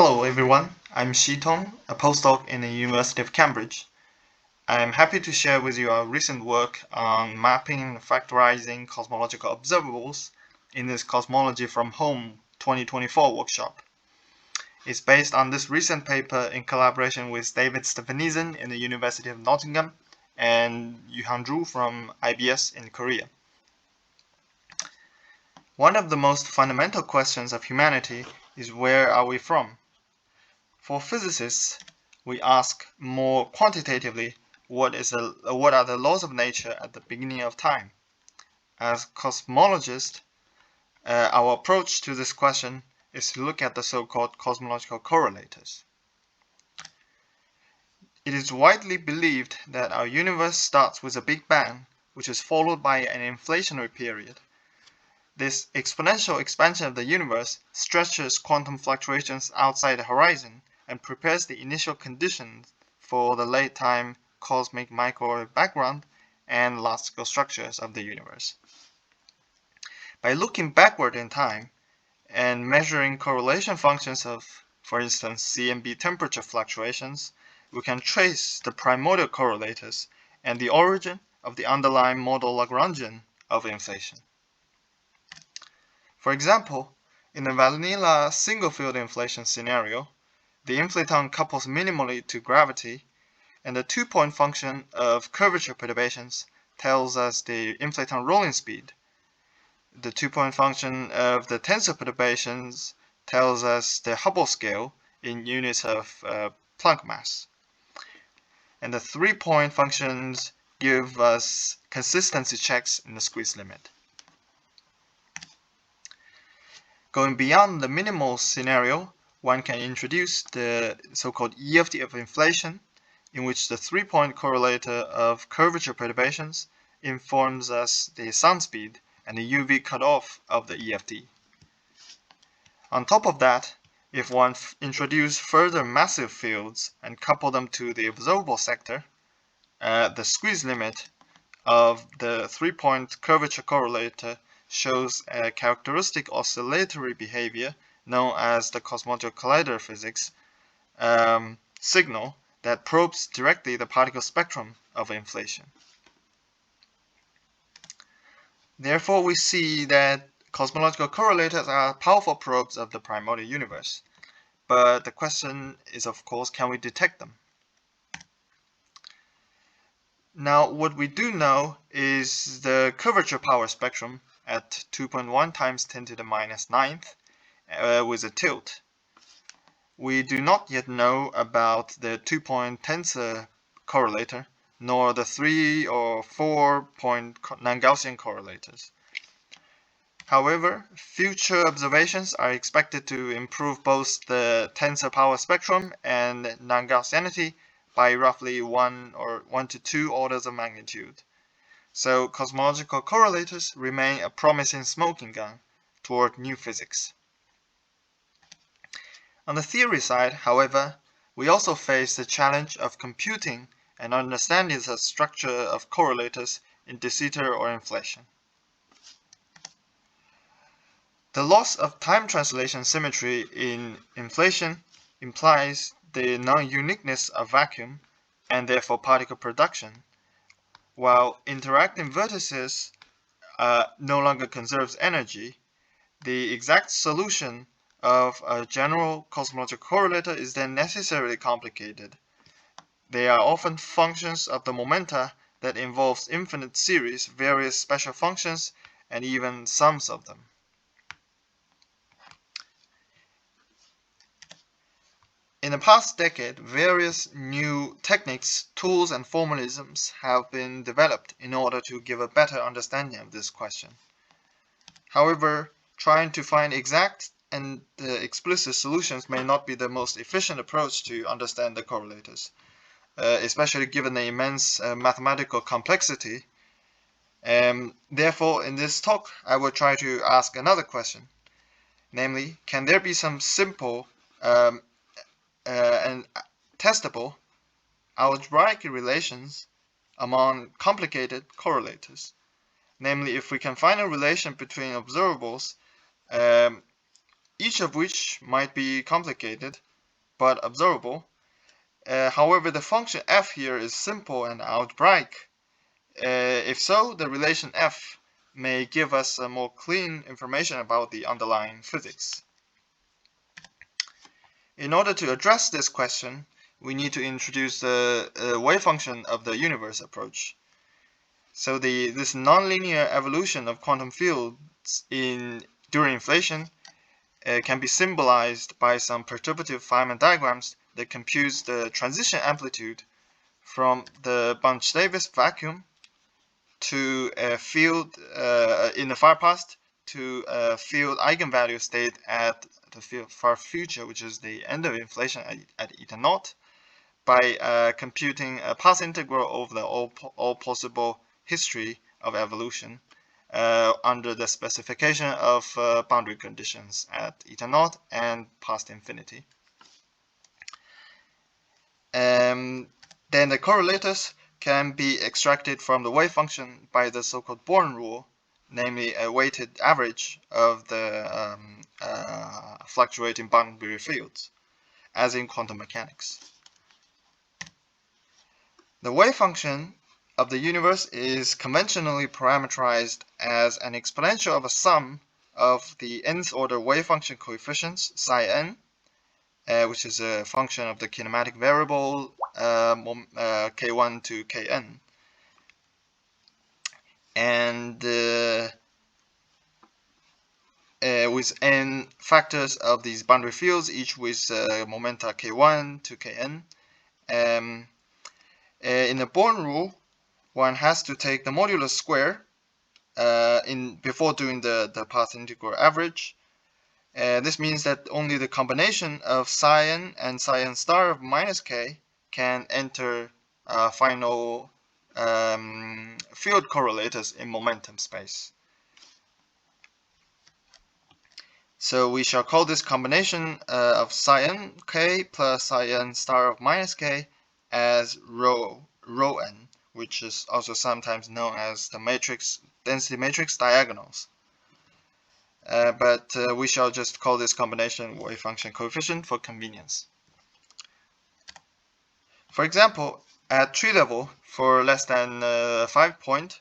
Hello everyone, I'm Tong, a postdoc in the University of Cambridge. I'm happy to share with you our recent work on mapping and factorizing cosmological observables in this Cosmology from Home 2024 workshop. It's based on this recent paper in collaboration with David Stefanisson in the University of Nottingham and Yuhan Zhu from IBS in Korea. One of the most fundamental questions of humanity is where are we from? For physicists, we ask more quantitatively what are the laws of nature at the beginning of time. As cosmologists, our approach to this question is to look at the so-called cosmological correlators. It is widely believed that our universe starts with a Big Bang, which is followed by an inflationary period. This exponential expansion of the universe stretches quantum fluctuations outside the horizon and prepares the initial conditions for the late-time cosmic microwave background and large-scale structures of the universe. By looking backward in time and measuring correlation functions of, for instance, C and B temperature fluctuations, we can trace the primordial correlators and the origin of the underlying model Lagrangian of inflation. For example, in the vanilla single-field inflation scenario, the inflaton couples minimally to gravity, and the two-point function of curvature perturbations tells us the inflaton rolling speed. The two-point function of the tensor perturbations tells us the Hubble scale in units of Planck mass. And the three-point functions give us consistency checks in the squeeze limit. Going beyond the minimal scenario, one can introduce the so-called EFT of inflation, in which the three-point correlator of curvature perturbations informs us the sound speed and the UV cutoff of the EFT. On top of that, if one introduces further massive fields and couple them to the observable sector, the squeeze limit of the three-point curvature correlator shows a characteristic oscillatory behavior known as the cosmological collider physics signal that probes directly the particle spectrum of inflation. Therefore, we see that cosmological correlators are powerful probes of the primordial universe. But the question is, of course, can we detect them? Now, what we do know is the curvature power spectrum at 2.1 times 10 to the minus 9th with a tilt. We do not yet know about the 2-point tensor correlator, nor the 3 or 4-point non-Gaussian correlators. However, future observations are expected to improve both the tensor power spectrum and non-Gaussianity by roughly 1 to 2 orders of magnitude. So cosmological correlators remain a promising smoking gun toward new physics. On the theory side, however, we also face the challenge of computing and understanding the structure of correlators in de Sitter or inflation. The loss of time translation symmetry in inflation implies the non-uniqueness of vacuum and therefore particle production, while interacting vertices no longer conserves energy. The exact solution of a general cosmological correlator is then necessarily complicated. They are often functions of the momenta that involves infinite series, various special functions, and even sums of them. In the past decade, various new techniques, tools, and formalisms have been developed in order to give a better understanding of this question. However, trying to find exact and explicit solutions may not be the most efficient approach to understand the correlators, especially given the immense mathematical complexity. Therefore, in this talk, I will try to ask another question, namely, can there be some simple and testable algebraic relations among complicated correlators? Namely, if we can find a relation between observables, each of which might be complicated, but observable. However, the function f here is simple and algebraic. If so, the relation f may give us more clean information about the underlying physics. In order to address this question, we need to introduce the wave function of the universe approach. So this nonlinear evolution of quantum fields during inflation can be symbolized by some perturbative Feynman diagrams that computes the transition amplitude from the Bunch-Davis vacuum to a field in the far past to a field eigenvalue state at the far future, which is the end of inflation at eta naught, by computing a path integral over the all possible history of evolution under the specification of boundary conditions at eta naught and past infinity. Then the correlators can be extracted from the wave function by the so-called Born rule, namely a weighted average of the fluctuating boundary fields, as in quantum mechanics. The wave function of the universe is conventionally parameterized as an exponential of a sum of the nth order wave function coefficients psi n, which is a function of the kinematic variable k1 to kn, and with n factors of these boundary fields, each with momenta k1 to kn. In the Born rule, one has to take the modulus square before doing the path integral average. This means that only the combination of psi n and psi n star of minus k can enter final field correlators in momentum space. So we shall call this combination of psi n k plus psi n star of minus k as rho n, which is also sometimes known as the density matrix diagonals. But we shall just call this combination wave function coefficient for convenience. For example, at tree level, for less than 5 point,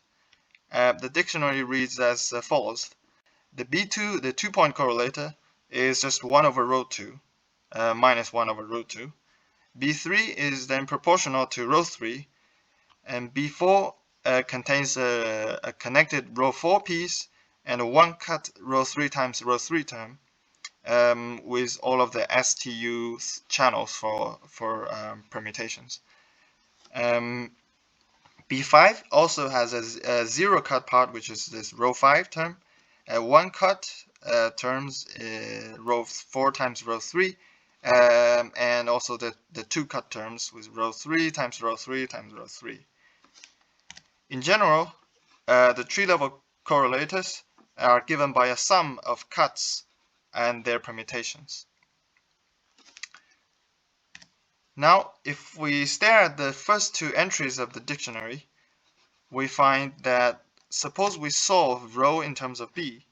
the dictionary reads as follows. The B2, the 2-point correlator, is just 1 over rho 2, minus 1 over rho 2. B3 is then proportional to rho 3, and B4 contains a connected rho 4 piece and a one-cut rho 3 times rho 3 term with all of the STU channels for permutations. B5 also has a zero-cut part, which is this rho 5 term. One-cut terms rho 4 times rho 3, and also the two-cut terms with rho 3 times rho 3 times rho 3. In general, the tree-level correlators are given by a sum of cuts and their permutations. Now, if we stare at the first two entries of the dictionary, we find that suppose we solve rho in terms of b,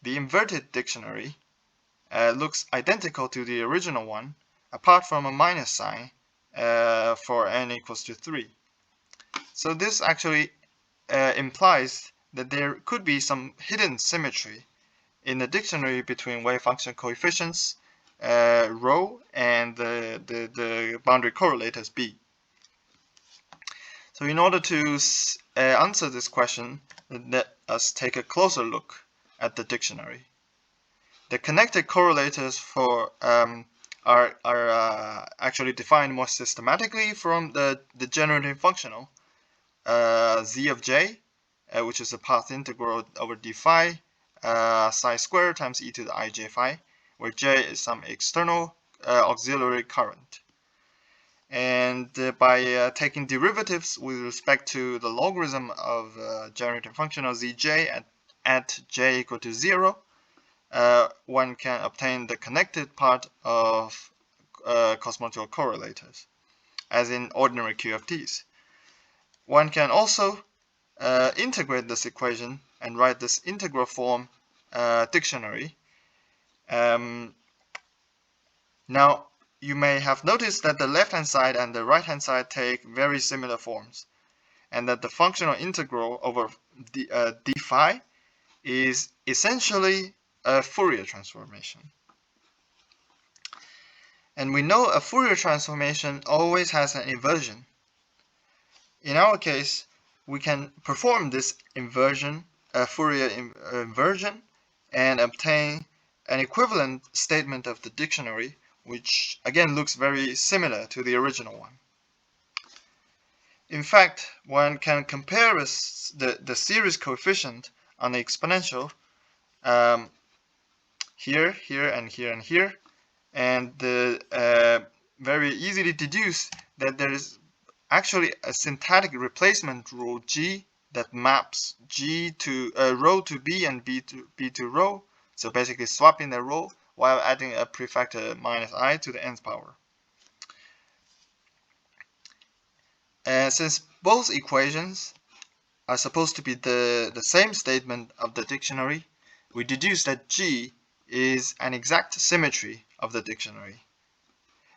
the inverted dictionary looks identical to the original one, apart from a minus sign for n equals to 3. So this actually implies that there could be some hidden symmetry in the dictionary between wave function coefficients rho and the boundary correlators b. So in order to answer this question, let us take a closer look at the dictionary. The connected correlators for are actually defined more systematically from the generative functional z of j, which is a path integral over d phi psi squared times e to the ij phi, where j is some external auxiliary current. And by taking derivatives with respect to the logarithm of generative function of zj at j equal to 0, one can obtain the connected part of cosmological correlators, as in ordinary QFTs. One can also integrate this equation and write this integral form dictionary. Now, you may have noticed that the left-hand side and the right-hand side take very similar forms, and that the functional integral over d phi is essentially a Fourier transformation. And we know a Fourier transformation always has an inversion. In our case, we can perform this inversion, a Fourier inversion, and obtain an equivalent statement of the dictionary, which again looks very similar to the original one. In fact, one can compare the series coefficient on the exponential here, here, and here, and here, and very easily deduce that there is actually a syntactic replacement rule G that maps G to rho to B and B to rho. So basically swapping the rho while adding a prefactor minus I to the nth power. Since both equations are supposed to be the same statement of the dictionary, we deduce that G is an exact symmetry of the dictionary.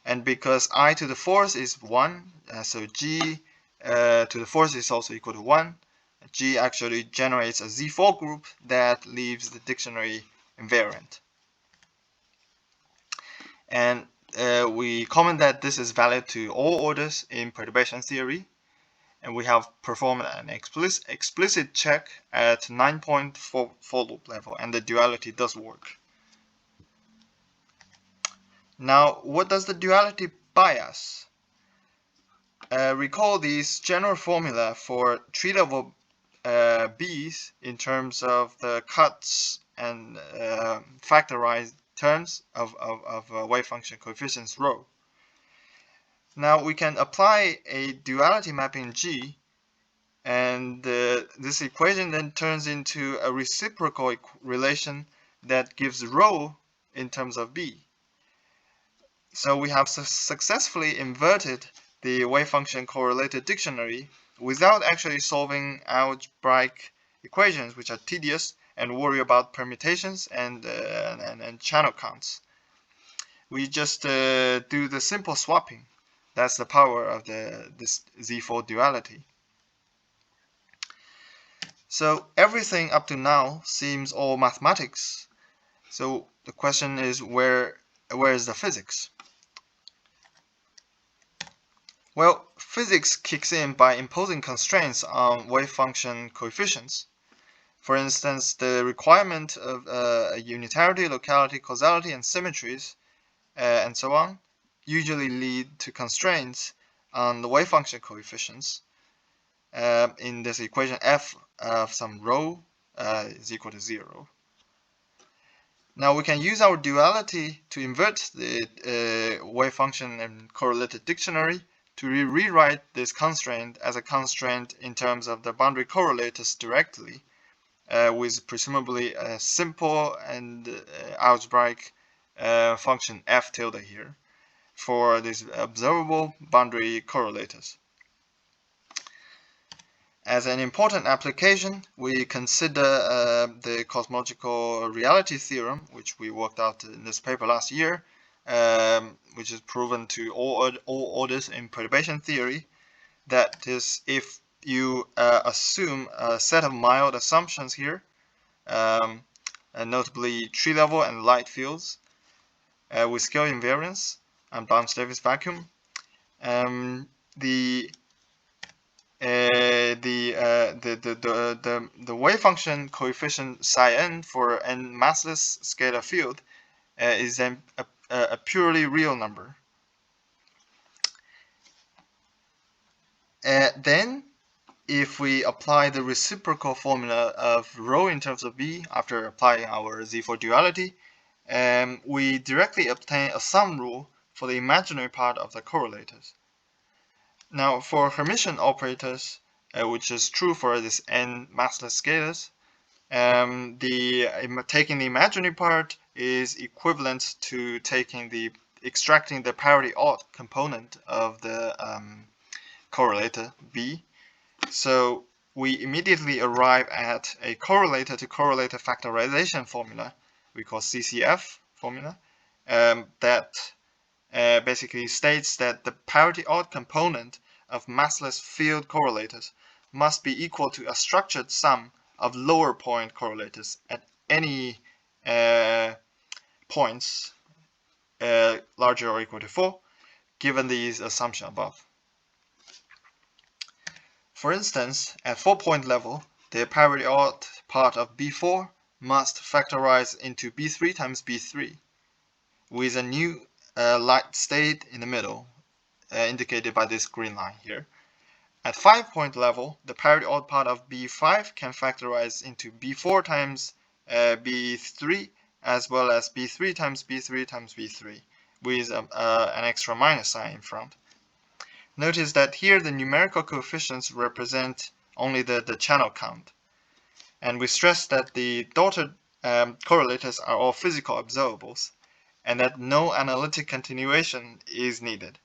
And because I to the fourth is 1, so G to the fourth is also equal to 1, G actually generates a Z4 group that leaves the dictionary invariant. And we comment that this is valid to all orders in perturbation theory. And we have performed an explicit check at 9-point for loop level, and the duality does work. Now, what does the duality buy us? Recall these general formula for tree-level B's in terms of the cuts and factorized terms of wave function coefficients rho. Now we can apply a duality mapping G, and this equation then turns into a reciprocal relation that gives rho in terms of B. So we have successfully inverted the wave function correlator dictionary without actually solving algebraic equations, which are tedious and worry about permutations and channel counts. We just do the simple swapping. That's the power of this Z4 duality. So everything up to now seems all mathematics. So the question is, where is the physics? Well, physics kicks in by imposing constraints on wave function coefficients. For instance, the requirement of unitarity, locality, causality, and symmetries, and so on, usually lead to constraints on the wave function coefficients. In this equation, f of some rho is equal to 0. Now we can use our duality to invert the wave function and correlated dictionary to rewrite this constraint as a constraint in terms of the boundary correlators directly, with presumably a simple and algebraic function f tilde here for these observable boundary correlators. As an important application, we consider the cosmological reality theorem, which we worked out in this paper last year, which is proven to all orders in perturbation theory. That is, if you assume a set of mild assumptions here, notably tree level and light fields, with scale invariance and Bounce-Davis vacuum, the wave function coefficient psi n for n massless scalar field is then a purely real number. Then, if we apply the reciprocal formula of rho in terms of B after applying our Z4 duality, we directly obtain a sum rule for the imaginary part of the correlators. Now, for Hermitian operators, which is true for this n massless scalars, taking the imaginary part is equivalent to extracting the parity odd component of the correlator B. So we immediately arrive at a correlator-to-correlator factorization formula we call CCF formula that basically states that the parity odd component of massless field correlators must be equal to a structured sum of lower point correlators at any points larger or equal to 4, given these assumptions above. For instance, at 4-point level, the parity odd part of B4 must factorize into B3 times B3, with a new light state in the middle, indicated by this green line here. At 5-point level, the parity odd part of B5 can factorize into B4 times B3, as well as B3 times B3 times B3, with an extra minus sign in front. Notice that here the numerical coefficients represent only the channel count. And we stress that the dotted correlators are all physical observables, and that no analytic continuation is needed.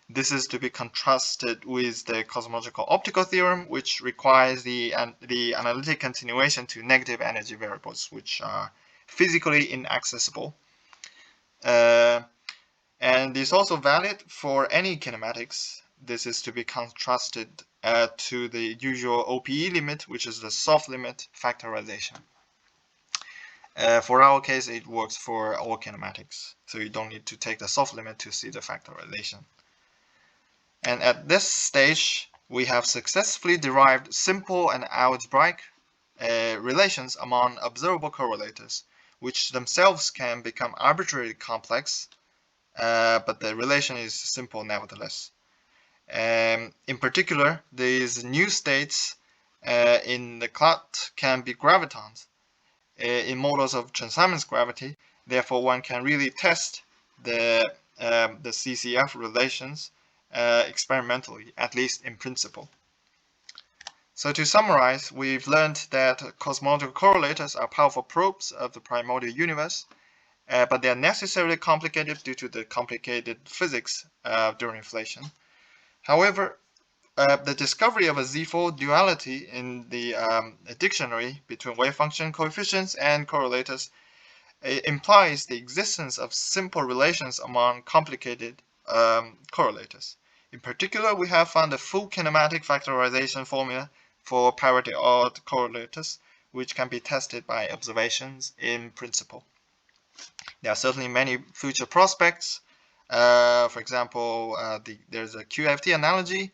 This is to be contrasted with the cosmological optical theorem, which requires the analytic continuation to negative energy variables, which are physically inaccessible. And is also valid for any kinematics. This is to be contrasted to the usual OPE limit, which is the soft limit factorization. For our case, it works for all kinematics, so you don't need to take the soft limit to see the factorization. And at this stage, we have successfully derived simple and algebraic relations among observable correlators, which themselves can become arbitrarily complex, but the relation is simple nevertheless. In particular, these new states in the cloud can be gravitons in models of Chern-Simons gravity. Therefore, one can really test the CCF relations experimentally, at least in principle. So to summarize, we've learned that cosmological correlators are powerful probes of the primordial universe, but they are necessarily complicated due to the complicated physics during inflation. However, the discovery of a Z4 duality in the dictionary between wavefunction coefficients and correlators implies the existence of simple relations among complicated correlators. In particular, we have found a full kinematic factorization formula for parity odd correlators, which can be tested by observations in principle. There are certainly many future prospects. For example, there's a QFT analogy,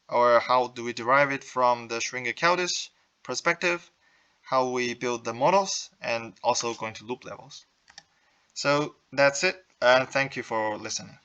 or how do we derive it from the Schwinger-Keldysh perspective, how we build the models, and also going to loop levels. So that's it, and thank you for listening.